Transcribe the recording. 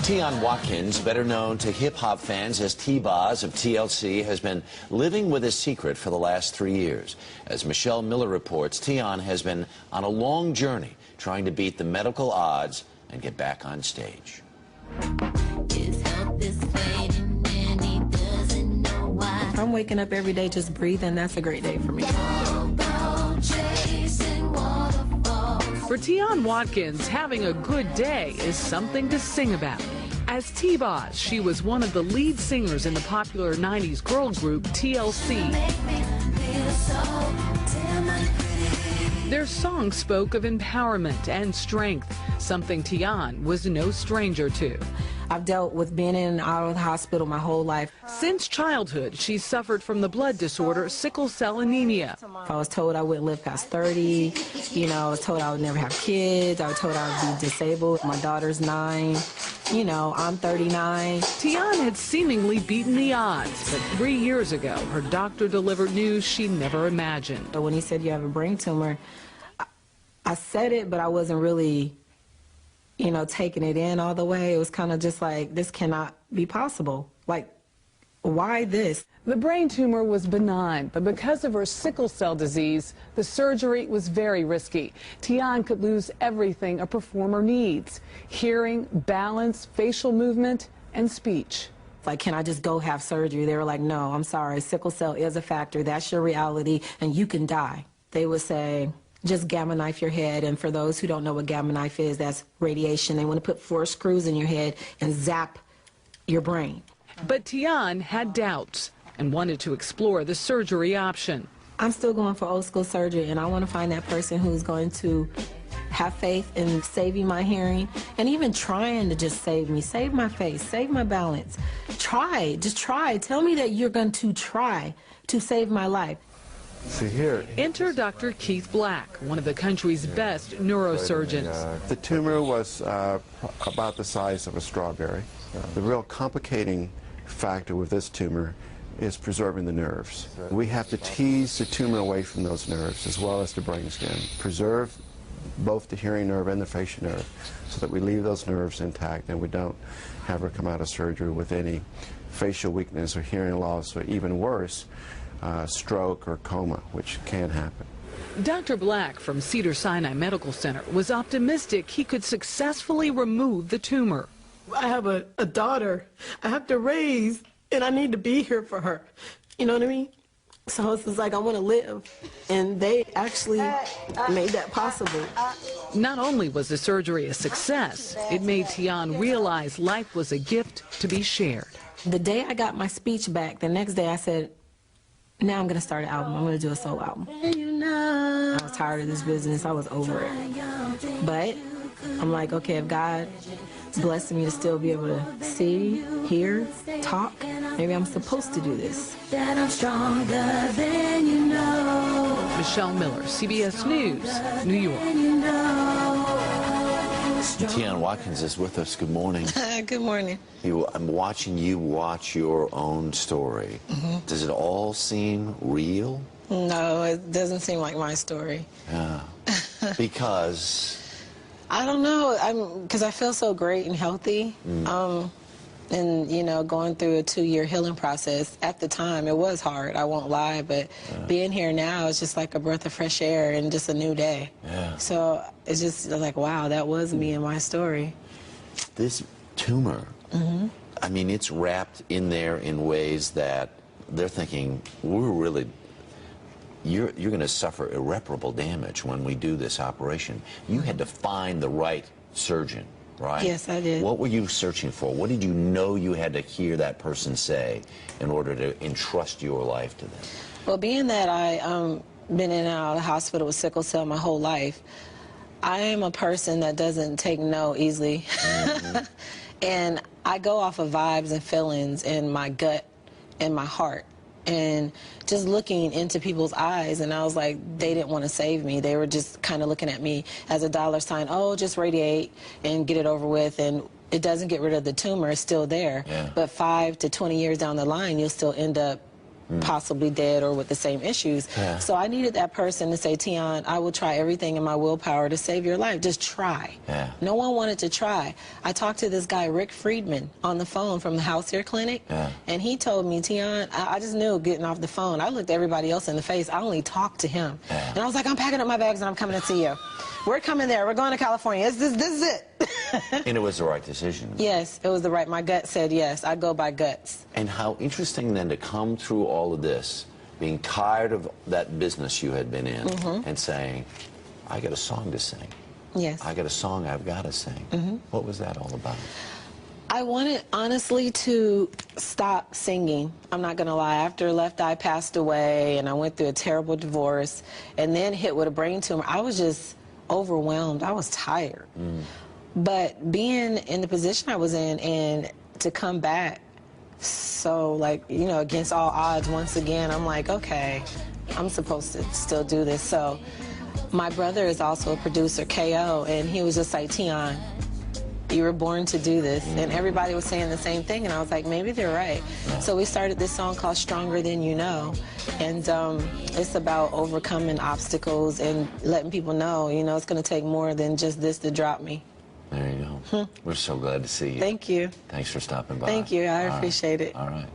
T-Boz Watkins, better known to hip-hop fans as T-Boz of TLC, has been living with his secret for the last 3 years. As Michelle Miller reports, T-On has been on a long journey trying to beat the medical odds and get back on stage. If I'm waking up every day just breathing, that's a great day for me. For T-Boz Watkins, having a good day is something to sing about. As T-Boz, she was one of the lead singers in the popular 90s girl group TLC. Their songs spoke of empowerment and strength, something T-On was no stranger to. I've dealt with being in and out of the hospital my whole life. Since childhood, she suffered from the blood disorder sickle cell anemia. I was told I wouldn't live past 30. I was told I would never have kids. I was told I would be disabled. My daughter's 9. I'm 39. T-On had seemingly beaten the odds, but 3 years ago, her doctor delivered news she never imagined. But when he said you have a brain tumor, I said it, but I wasn't really taking it in all the way. It was kind of just like, this cannot be possible. Like, why this? The brain tumor was benign, but because of her sickle cell disease, the surgery was very risky. T-On could lose everything a performer needs: hearing, balance, facial movement, and speech. Like, can I just go have surgery? They were like, no, I'm sorry, sickle cell is a factor. That's your reality, and you can die. They would say, just gamma knife your head, and for those who don't know what gamma knife is, that's radiation. They want to put 4 screws in your head and zap your brain. But T-On had doubts and wanted to explore the surgery option. I'm still going for old school surgery, and I want to find that person who's going to have faith in saving my hearing, and even trying to just save me, save my face, save my balance. Try, just try. Tell me that you're going to try to save my life. See here. Enter Dr. Keith Black, one of the country's best neurosurgeons. The tumor was about the size of a strawberry. The real complicating factor with this tumor is preserving the nerves. We have to tease the tumor away from those nerves as well as the brainstem. Preserve both the hearing nerve and the facial nerve so that we leave those nerves intact and we don't have her come out of surgery with any facial weakness or hearing loss, or even worse, stroke or coma, which can happen. Dr. Black from Cedars-Sinai Medical Center was optimistic he could successfully remove the tumor. I have a daughter I have to raise, and I need to be here for her. You know what I mean? So it's just like, I want to live, and they actually made that possible. Not only was the surgery a success, it made T-On realize life was a gift to be shared. The day I got my speech back, the next day I said, now I'm going to start an album. I'm going to do a solo album. I was tired of this business. I was over it. But I'm like, okay, if God blessed me to still be able to see, hear, talk, maybe I'm supposed to do this. That I'm stronger than you know. Michelle Miller, CBS News, New York. T-On Watkins is with us. Good morning. Good morning. I'm watching you watch your own story. Does it all seem real? No, it doesn't seem like my story. Yeah. Because? I don't know. Because I feel so great and healthy. And, going through a 2-year healing process. At the time, it was hard, I won't lie, but being here now is just like a breath of fresh air and just a new day. Yeah. So it's just like, wow, that was me and my story. This tumor, I mean, it's wrapped in there in ways that they're thinking, you're going to suffer irreparable damage when we do this operation. You had to find the right surgeon. Right? Yes, I did. What were you searching for? What did you know you had to hear that person say in order to entrust your life to them? Well, being that I've been in and out of the hospital with sickle cell my whole life, I am a person that doesn't take no easily. And I go off of vibes and feelings in my gut and my heart. And just looking into people's eyes, and I was like, they didn't want to save me. They were just kind of looking at me as a dollar sign. Oh, just radiate and get it over with, and it doesn't get rid of the tumor. It's still there. Yeah. But 5 to 20 years down the line, you'll still end up possibly dead or with the same issues. Yeah. So I needed that person to say, Tion, I will try everything in my willpower to save your life. Just try. Yeah. No one wanted to try. I talked to this guy, Rick Friedman, on the phone from the House Hair Clinic, and he told me, Tion, I just knew getting off the phone. I looked everybody else in the face. I only talked to him. And I was like, I'm packing up my bags and I'm coming to see you. We're coming there. We're going to California. This is it. And it was the right decision. Yes, it was the right. My gut said yes. I go by guts. And how interesting then to come through all of this, being tired of that business you had been in, and saying, I got a song to sing. Yes. I got a song I've got to sing. What was that all about? I wanted, honestly, to stop singing. I'm not going to lie. After Left Eye passed away and I went through a terrible divorce and then hit with a brain tumor, I was just overwhelmed. I was tired. But being in the position I was in and to come back, so, like, you know, against all odds, once again, I'm like, okay, I'm supposed to still do this. So my brother is also a producer, KO, and he was just like, Tion, you were born to do this. And everybody was saying the same thing, and I was like, maybe they're right. So we started this song called Stronger Than You Know, and it's about overcoming obstacles and letting people know, you know, it's going to take more than just this to drop me. There you go. We're so glad to see you. Thank you. Thanks for stopping by. Thank you. I appreciate it. All right.